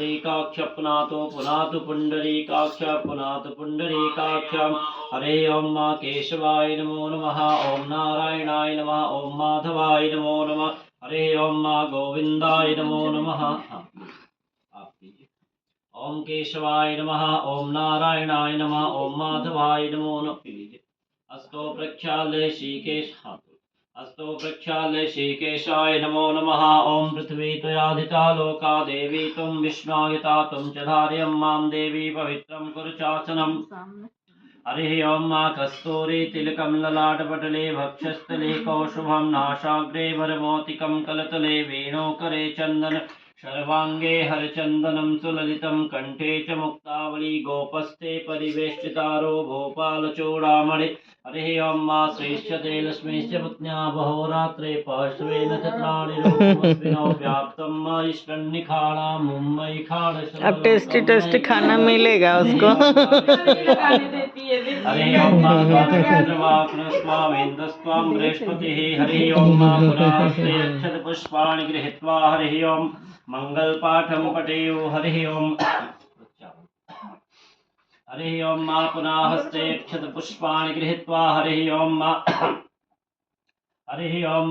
पुंडरीकाक्ष पुनातु पुंडरीकाक्ष पुनातु पुंडरीकाक्ष। हरे ओम मां केशवाय नमो नमः। ओम नारायणाय नमः। ओम माधवाय नमो नमः। हरे ओम मां गोविंदाय नमो नमः। ओम केशवाय नमः। ओम नारायणाय नमः। ओम माधवाय नमो नमः। अस्तो प्रक्षाल्य श्रीकेशाय नमो नमः। ओम पृथ्वी त्वयाधिता लोका देवी त्वं विष्णुयुता त्वं च धारयं मां देवी पवित्रं कुरु चासनम्। हरिः ओम मां कस्तूरी तिलकं ललाटपटले वक्षस्थले कौशुभं नासाग्रे वरमोतिकं कलतले वेणुकरे चन्दन सर्वांगे हरचन्दनं सुललितं कंठे च मुक्तावली गोपस्थे परिवेष्टितारो भोपालचूडामणि। हरिः ओम मां श्रेष्ठते लक्ष्मीश्च पत्न्या बहोरात्रे पार्श्वेन चत्राणि रूपमस्मिनो व्याप्तं इष्टन्निखाणा मुम्बई खाड़। अब टेस्टी टेस्टी खाना मिलेगा उसको। हरिः ओम मां स्वामेन्द्रस्त्वां बृहस्पतिः। हरिः ओम मां पुनस्ते अक्षतपुष्पाणि गृहीत्वा हरिः ओम मंगलपाठं पठेयुः। हरिः ओम मां पुनः हस्ते अक्षतपुष्पाणि गृहीत्वा हरिः ओम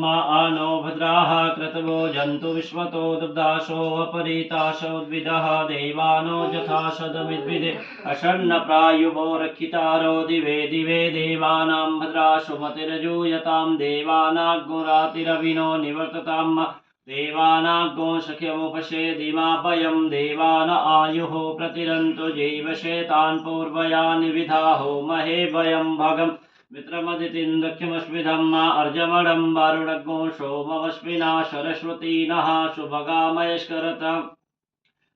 मां आनो भद्राः क्रतवो जन्तु विश्वतो दुग्धाशो अपरीताशो द्विदः देवानो यथा शतमिद्विदे अषण्णप्रायुवो रक्षितारो दिवे दिवे देवानां भद्राशो मतिरजूयतां देवानाग्निरातिरविनो निवर्तताम् देवानाग्नो सख्यमुपशेदिमापयं देवान आयुः प्रतिरन्तु जीवशेतान् पूर्वयानि विधाहो महे वयं भगम् मित्रमदितिं दक्षिमस्मिधम् अर्जमणं वारुणग्नो सोमवस्मिना सरस्वती नः शुभगामयस्करत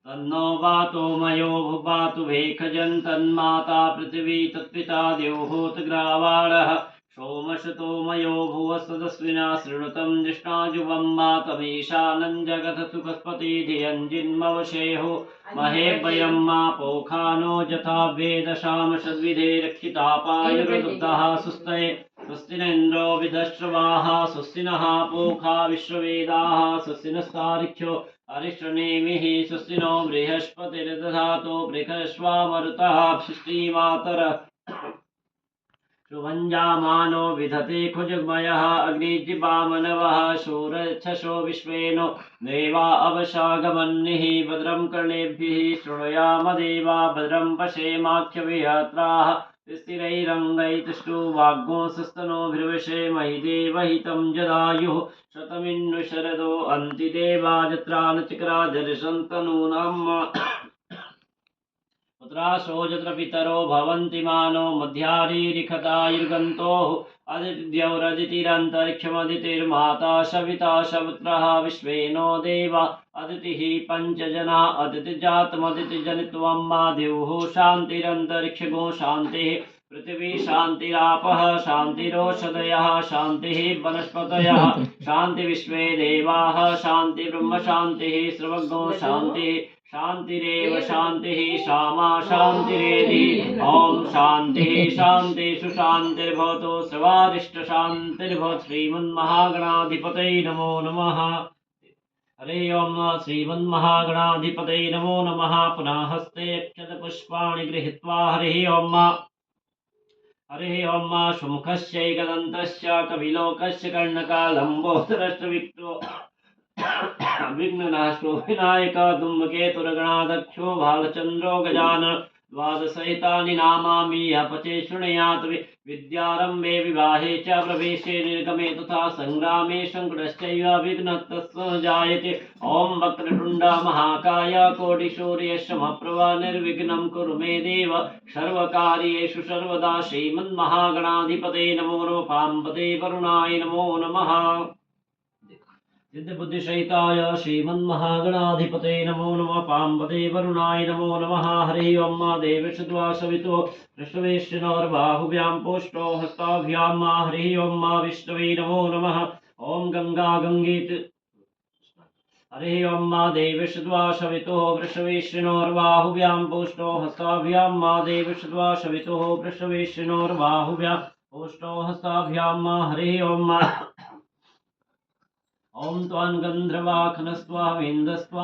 तन्नो वातो मयो भुपातु भेखजन् तन्माता पृथिवी तत्पिता द्योहोतग्रावाणः सोमशतो मयो भुवस्तदस्विना शृणुतं जिष्णाजुवं मातमीशानं जगत् सुखस्पति धियञ्जिन्मवशेहो महे वयं मा पोखानो यथा वेदशाम सद्विधे रक्षितापायुर्दुग्धः सुस्तये स्वस्ति न इन्द्रो विदश्रवाः स्वस्ति नः पोखा विश्ववेदाः स्वस्ति नस्तारिक्षो अरिष्टनेमिः स्वस्ति नो बृहस्पतिर्दधातु बृहस्वामरुतः सृष्टिमातरः सुभञ्जामानो विधते खुजगमयः अग्निजिपामनवः शूरच्छशो विश्वेनो देवा अवशागमन्निः भद्रं कर्णेभिः शृणुयाम देवा भद्रं पश्येमाख्यविहत्राः स्थिरैरङ्गैस्तुष्टुवाग्गो सस्तनो भृवशे मयि देवहितं जदायुः शतमिन्नु शरदो अन्ति देवा जत्रा न चिक्राजर्षन्तनूनाम् पुत्रासो यत्र पितरो भवन्ति मानो मध्यारीरिखतायुर्गन्तोः अदितिर्माता सविता सपुत्रः विश्वेनो देवा अदितिः पञ्चजना अदितिजातमदितिजनित्वं मा द्युः शान्तिरन्तरिक्षगो शान्तिः पृथिवी शान्तिरापः शान्तिरोषधयः शान्तिः वनस्पतयः शान्ति विश्वे देवाः शान्ति ब्रह्म शान्तिः सर्वज्ञो शान्तिः शान्तिरेव शान्तिः सामा शान्तिरेधि। ओम शान्तिः शान्तिषु शान्तिर्भवतु सर्वारिष्ट शान्तिर्भवतु। श्रीमन्महागणाधिपतये नमो नमः। हरे ओम श्रीमन्महागणाधिपतये नमो नमः। पुनः हस्ते अक्षतपुष्पाणि गृहीत्वा हरिः ओम सुमुखस्यैकदन्तस्य कविलोकस्य कर्णकालम्बोदरश्च विक्टो विघ्ननाशो विनायक धूमकेतुर्गणाध्यक्षो भालचन्द्रो गजानन द्वादशैतानि नामामि यः पचे शृणुयात् विद्यारम्भे विवाहे च प्रवेशे निर्गमे तथा संग्रामे संकटश्चैव विघ्नस्तस्य जायते। ओम वक्रतुण्ड महाकाय कोटिसूर्य समप्रभा निर्विघ्नं कुरु मे देव सर्वकार्येषु सर्वदा। श्रीमन्महागणाधिपतये नमो नमः। पार्वती वरुणाय नमो नमः। सिद्धबुद्धिसहिताय श्रीमन्महागणाधिपतये नमो नमः। पार्वती वरुणाय नमो नमः। हरि ओम देवशद्वा सवितो वृषवेश्विनोर्बाहुभ्यां पुष्टो हस्ताभ्यां हरि ओम विष्णवे नमो नमः। ओम गंगा गंगेत हरि ओम देवशद्वा सवितो वृषवेश्विनोर्बाहुभ्यां पुष्टो हस्ताभ्यां देवशद्वा सवितो वृषवेश्विनोर्बाहुभ्यां पुष्टो हस्ताभ्यां हरि ओम। ओम त्वां गन्धर्वाखनस्त्वा वेन्दस्त्वा